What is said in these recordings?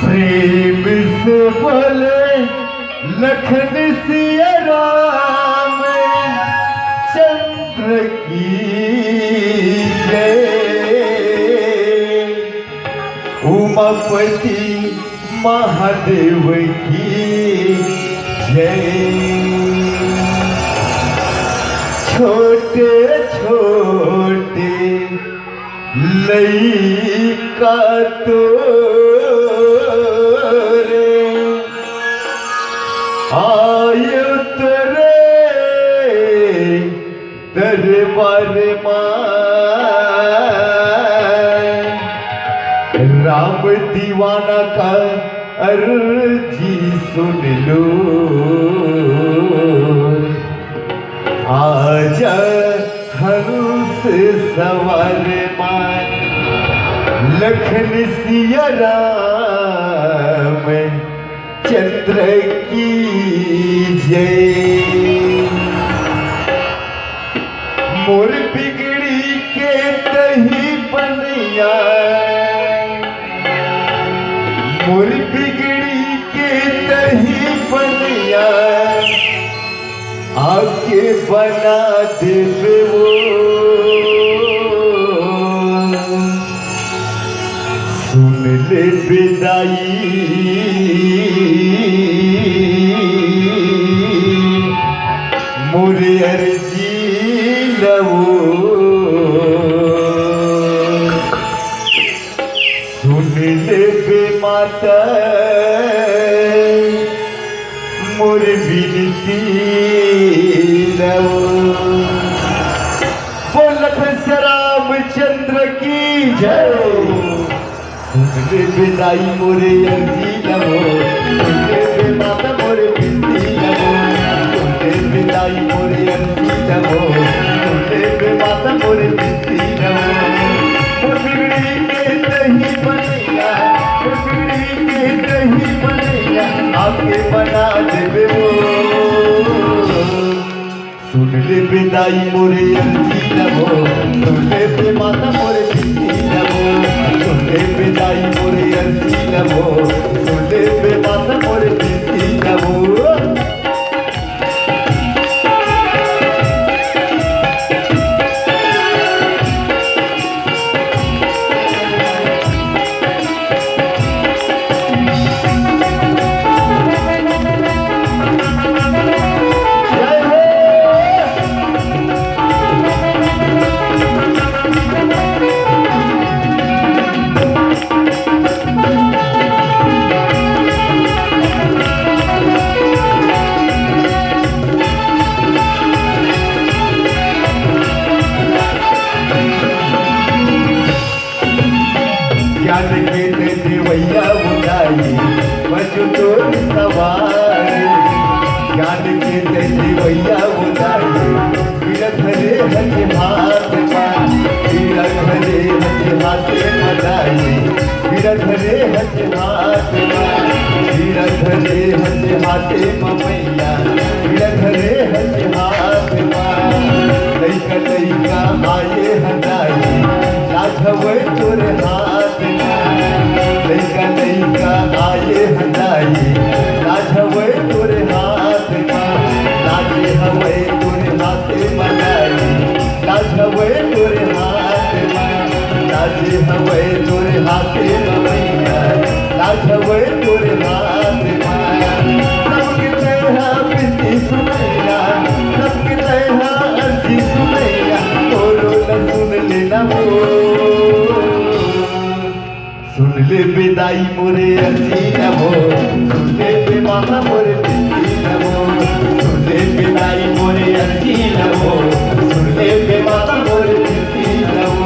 प्रेम से बोले लखन सिया राम चंद्र की जय। उमापति महादेव की जय। छोटे छोटे लइका तो आयो तेरे दरबार में राम दीवाना का अर्जी सुन लो। आजा हंस सवार मान लखन सिया राम चंद्र की जय। मोर बिगड़ी के दही बनिया मोर बिगड़ी के दही बनिया आके बना देवे वो। सुन ले विदाई मोरे अर्जी लवो। सुन ले बे माता मोरे विनती लवो। बोल रामचंद्र की जय। सुन ले विदाई मोरे अर्जी लवो। सुन ले बे माता मोरे विनती लवो। विदाई मोरे अर्जी लवो। सुनले बे माता मोरे विनती लवो। वो बिगड़ी के दही बनिया वो बिगड़ी के दही बनिया आके बना देवे वो। सुनले विदाई मोरे अर्जी लवो। सुनले बे माता मोरे विनती लवो। सुनले विदाई मोरे अर्जी लवो। सुनले बे माता मोरे विनती लवो। ज्ञान के देवैया उठाई बजो तोर सवारी। ज्ञान के देवैया उठाई पीड़ा धरे हज हाथ पान। पीड़ा धरे हज हाथ मदाई। पीड़ा धरे हज हाथ पान। पीड़ा धरे हज हाथ ममैया। पीड़ा धरे हज हाथ पान। लइका लइका आए हदाई लाझवे तोर हाथ। लइका लइका आए हदाई लाझवे तोर हाथ। लाजे हवे तोर हाथ मनाई लाझवे तोर हाथ। लाजे हवे तोर हाथ ममैया लाझवे तोर हाथ। सबके तेरा विनती सुनैया सबके तेरा अर्जी सुनैया तोरो न सुन लेना वो। सुन ले विदाई मोरे अर्जी लवो। सुन ले बे माता मोरे विनती लवो। सुन ले विदाई मोरे अर्जी लवो। सुन ले बे माता मोरे विनती लवो।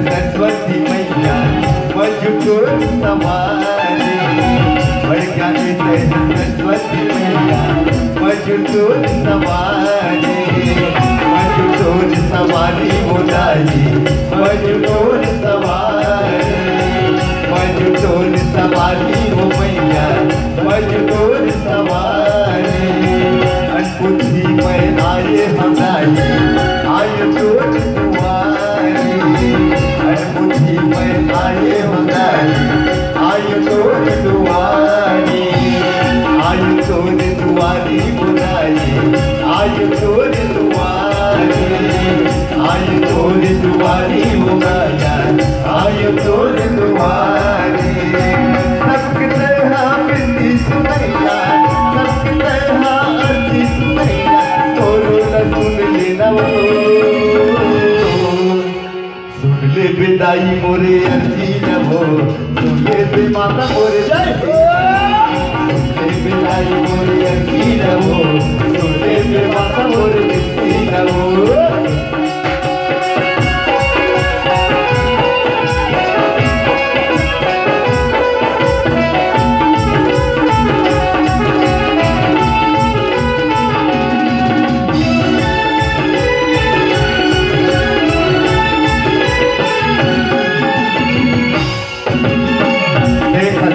सरस्वती मैया मजबूर सवारी। बड़का सरस्वती मैया तोर सवारी मजू तोर सवारी मोदाई मजू तोर सवारी मजू तोर सवारी हो मैया मजू तोर सवारी अनपुथी में आए हमारी आए तोर दुआरी अनपुथी में आए हमारी आए तोर दुआरी आयु तोर दुआरी बुलाई आयु तोर दुआरी आयु तोर दुआरी बुलाया आयु तोर दुआरी सबके तरह बिंदी सुनैया सबके तरह अर्जी सुनैया तोरो न सुन लेना सुन ले विदाई मोरे अर्जी न हो सुन ले बे माता मोरे जय बिलाई मोरे अर्जी न हो सुने पे माता मोरे बिस्ती न हो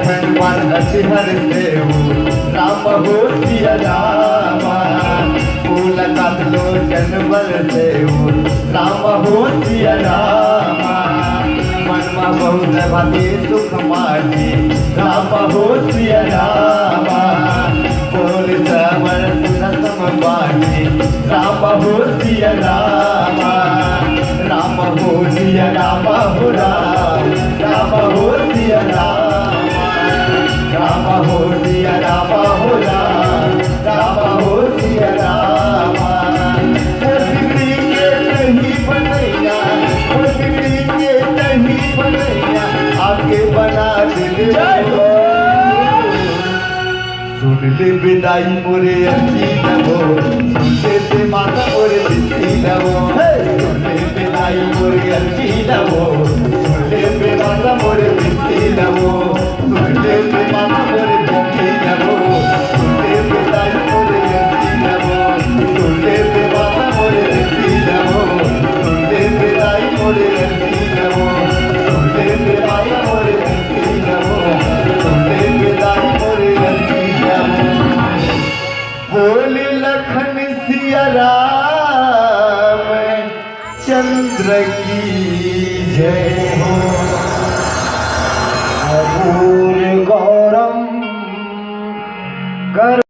हर देव राम हो सिया रामा फूल काटलो जनवर देव राम हो सिया रामा मनमा बहुत भाती सुख माटी राम हो सिया रामा बोल श्रवण सुनसम बाटी राम हो सिया रामा राम हो सिया राम हो राम हो सिया राम राम हो सिया राम हो राम हो सिया राम बिगड़ी के नहीं बनैया बिगड़ी के नहीं बनैया आगे बना दिल सुन ले विदाई मोरे अर्जी न हो सुन ले बे माता मोरे बिस्ती न हो सुन ले विदाई मोरे अर्जी न हो सुन ले बे माता मोरे बिस्ती न हो सुन ले बे माता मोरे बिस्ती न हो सुन ले विदाई मोरे अर्जी न हो सुन ले बे माता मोरे बिस्ती न हो सुन ले विदाई मोरे अर्जी न हो सुन ले बे माता मोरे बिस्ती न हो सुन ले विदाई मोरे अर्जी न हो बोले लखन सिया राम चंद्र की जय हो अपूर गौरम कर